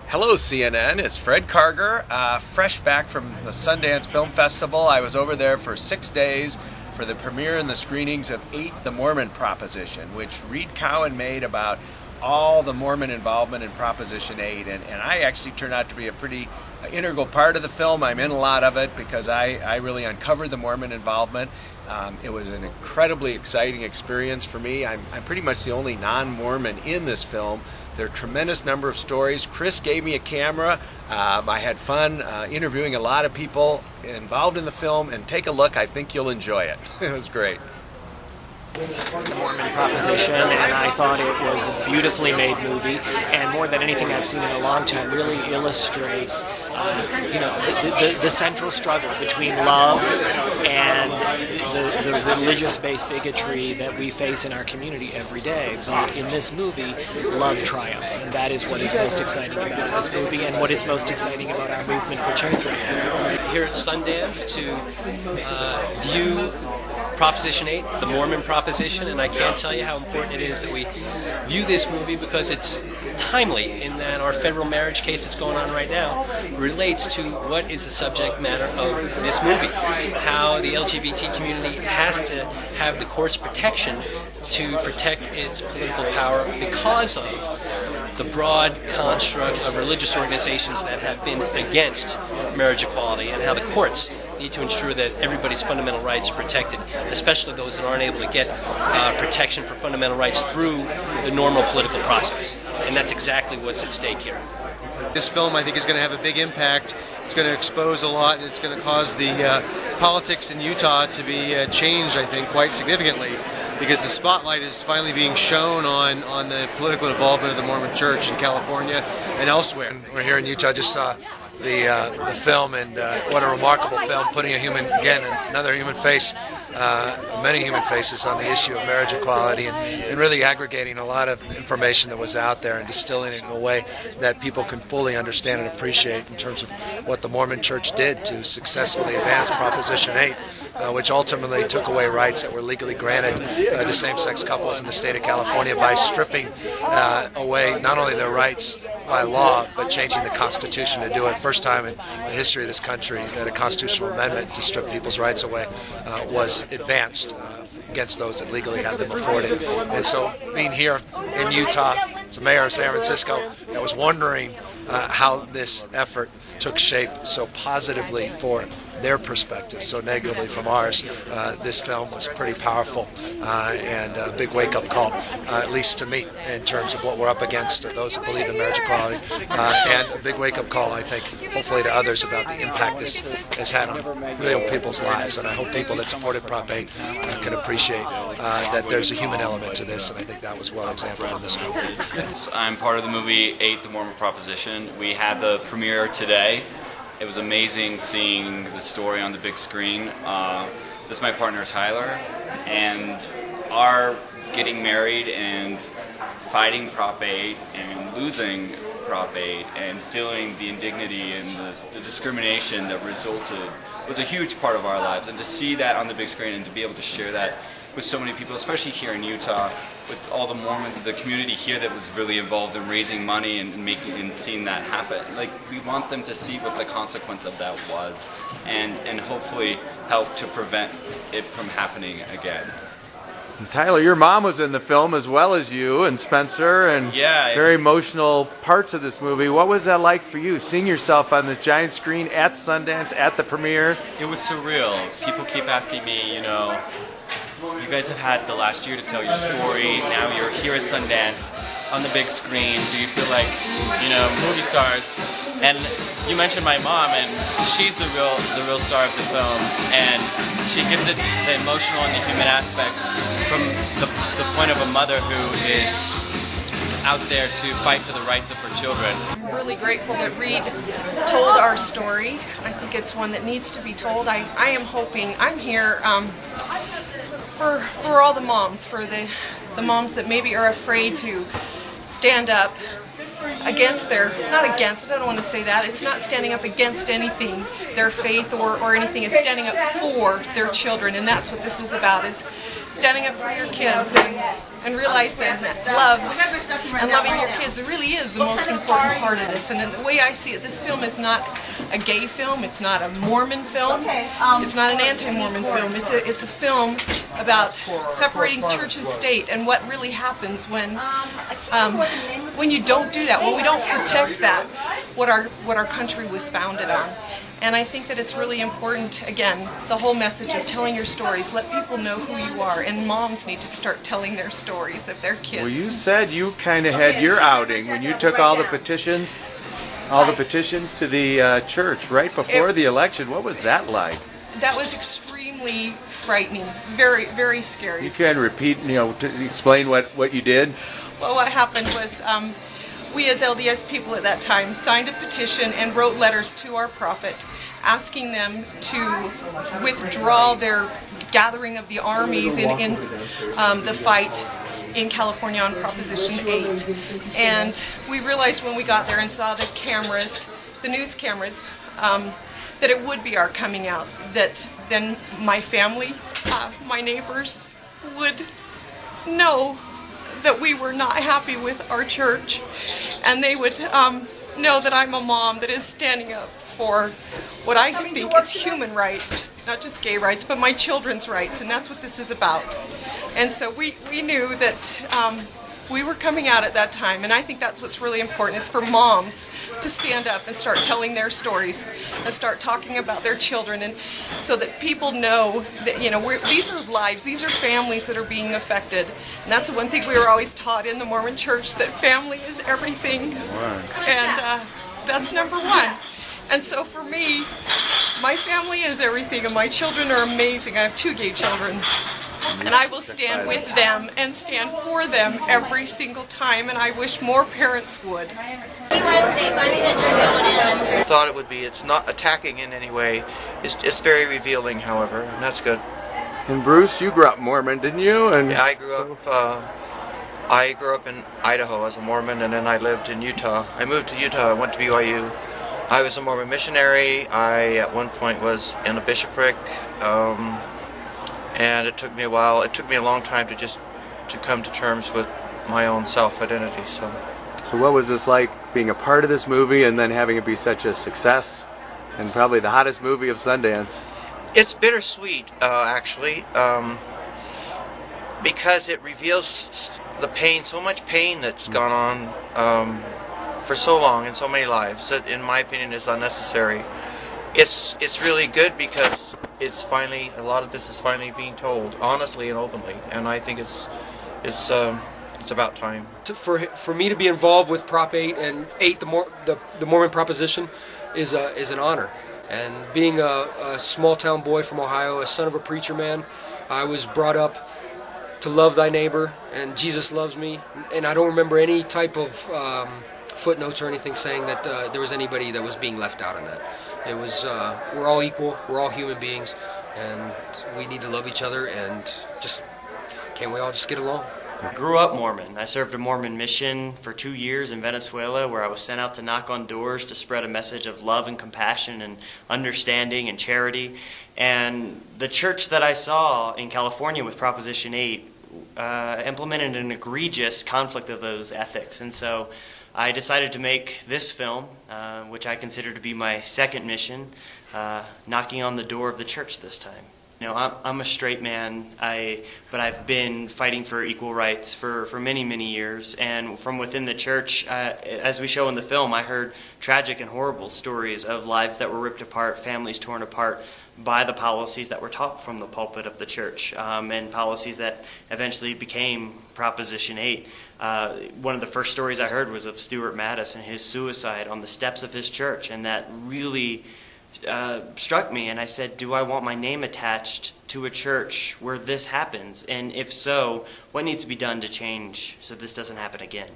Hello CNN, it's Fred Karger, fresh back from the Sundance Film Festival. I was over there for 6 days for the premiere and the screenings of 8, The Mormon Proposition, which Reed Cowan made about all the Mormon involvement in Proposition 8, and I actually turned out to be a pretty integral part of the film. I'm in a lot of it because I really uncovered the Mormon involvement. It was an incredibly exciting experience for me. I'm pretty much the only non-Mormon in this film. There are a tremendous number of stories. Chris gave me a camera. I had fun interviewing a lot of people involved in the film, and take a look. I think you'll enjoy it. It was great. The Mormon Proposition, and I thought it was a beautifully made movie, and more than anything I've seen in a long time, really illustrates the central struggle between love and the religious-based bigotry that we face in our community every day. But in this movie, love triumphs, and that is what is most exciting about this movie and what is most exciting about our movement for change right now. Here at Sundance to view Proposition 8, the Mormon Proposition, and I can't tell you how important it is that we view this movie because it's timely in that our federal marriage case that's going on right now relates to what is the subject matter of this movie. How the LGBT community has to have the court's protection to protect its political power because of the broad construct of religious organizations that have been against marriage equality, and how the courts need to ensure that everybody's fundamental rights are protected, especially those that aren't able to get protection for fundamental rights through the normal political process. And that's exactly what's at stake here. This film, I think, is going to have a big impact. It's going to expose a lot, and it's going to cause the politics in Utah to be changed, I think, quite significantly, because the spotlight is finally being shown on the political involvement of the Mormon Church in California and elsewhere. We're here in Utah, just saw the film, and what a remarkable film, putting another human face, many human faces on the issue of marriage equality, and really aggregating a lot of information that was out there and distilling it in a way that people can fully understand and appreciate in terms of what the Mormon Church did to successfully advance Proposition 8, which ultimately took away rights that were legally granted to same-sex couples in the state of California by stripping away not only their rights by law, but changing the Constitution to do it. First time in the history of this country that a constitutional amendment to strip people's rights away was advanced against those that legally had them afforded. And so being here in Utah, as a mayor of San Francisco, I was wondering how this effort took shape so positively for their perspective, so negatively from ours. This film was pretty powerful and a big wake-up call, at least to me, in terms of what we're up against, those that believe in marriage equality, and a big wake-up call, I think, hopefully to others about the impact this has had on real people's lives. And I hope people that supported Prop 8 can appreciate that there's a human element to this, and I think that was well exemplified in this movie. I'm part of the movie 8, The Mormon Proposition. We had the premiere today. It was amazing seeing the story on the big screen. This is my partner Tyler, and our getting married and fighting Prop 8 and losing Prop 8 and feeling the indignity and the discrimination that resulted was a huge part of our lives. And to see that on the big screen and to be able to share that with so many people, especially here in Utah, with all the Mormons, the community here that was really involved in raising money and making and seeing that happen. Like, we want them to see what the consequence of that was, and hopefully help to prevent it from happening again. And Tyler, your mom was in the film as well as you and Spencer, and very emotional parts of this movie. What was that like for you, seeing yourself on this giant screen at Sundance, at the premiere? It was surreal. People keep asking me, you guys have had the last year to tell your story. Now you're here at Sundance on the big screen. Do you feel like, movie stars? And you mentioned my mom, and she's the real star of the film, and she gives it the emotional and the human aspect from the point of a mother who is out there to fight for the rights of her children. I'm really grateful that Reed told our story. I think it's one that needs to be told. I am hoping, I'm here for all the moms, for the moms that maybe are afraid to stand up against not against it, I don't want to say that, it's not standing up against anything, their faith or anything, it's standing up for their children, and that's what this is about, is standing up for your kids. And and realize that love and loving your kids really is the most important part of this. And the way I see it, this film is not a gay film, it's not a Mormon film, it's not an anti-Mormon film. It's a film about separating church and state and what really happens when you don't do that, when we don't protect that, what our country was founded on. And I think that it's really important, again, the whole message of telling your stories. Let people know who you are, and moms need to start telling their stories of their kids. Well, you said you kind of had your outing when you took all the petitions to the church right before the election. What was that like? That was extremely frightening, very, very scary. You can repeat, to explain what you did? Well, what happened was we as LDS people at that time signed a petition and wrote letters to our prophet asking them to withdraw their gathering of the armies in the fight in California on Proposition 8. And we realized when we got there and saw the cameras, the news cameras, that it would be our coming out, that then my family, my neighbors would know that we were not happy with our church, and they would know that I'm a mom that is standing up for what I think is human rights, not just gay rights, but my children's rights, and that's what this is about. And so we knew that we were coming out at that time, and I think that's what's really important, is for moms to stand up and start telling their stories and start talking about their children, and so that people know that these are lives, these are families that are being affected. And that's the one thing we were always taught in the Mormon Church, that family is everything, and that's number one. And so for me, my family is everything, and my children are amazing. I have 2 gay children. And I will stand with them and stand for them every single time, and I wish more parents would. I thought it would be. It's not attacking in any way. It's very revealing, however, and that's good. And Bruce, you grew up Mormon, didn't you? And yeah, I grew up in Idaho as a Mormon, and then I lived in Utah. I moved to Utah. I went to BYU. I was a Mormon missionary. I at one point was in a bishopric. And it took me a while. It took me a long time to come to terms with my own self-identity. So what was this like, being a part of this movie and then having it be such a success and probably the hottest movie of Sundance? It's bittersweet, actually, because it reveals the pain, so much pain that's gone on for so long in so many lives that, in my opinion, is unnecessary. It's really good because it's finally, a lot of this is finally being told honestly and openly, and I think it's about time. For me to be involved with Prop 8 and 8, the Mormon Proposition, is an honor. And being a small town boy from Ohio, a son of a preacher man, I was brought up to love thy neighbor, and Jesus loves me. And I don't remember any type of footnotes or anything saying that there was anybody that was being left out in that. It was, we're all equal, we're all human beings, and we need to love each other, and can't we all just get along? I grew up Mormon. I served a Mormon mission for 2 years in Venezuela, where I was sent out to knock on doors to spread a message of love and compassion and understanding and charity. And the church that I saw in California with Proposition 8 implemented an egregious conflict of those ethics. And so I decided to make this film, which I consider to be my second mission, knocking on the door of the church this time. I'm a straight man, but I've been fighting for equal rights for many, many years. And from within the church, as we show in the film, I heard tragic and horrible stories of lives that were ripped apart, families torn apart by the policies that were taught from the pulpit of the church, and policies that eventually became Proposition 8. One of the first stories I heard was of Stuart Mattis and his suicide on the steps of his church, and that really struck me, and I said, do I want my name attached to a church where this happens? And if so, what needs to be done to change so this doesn't happen again?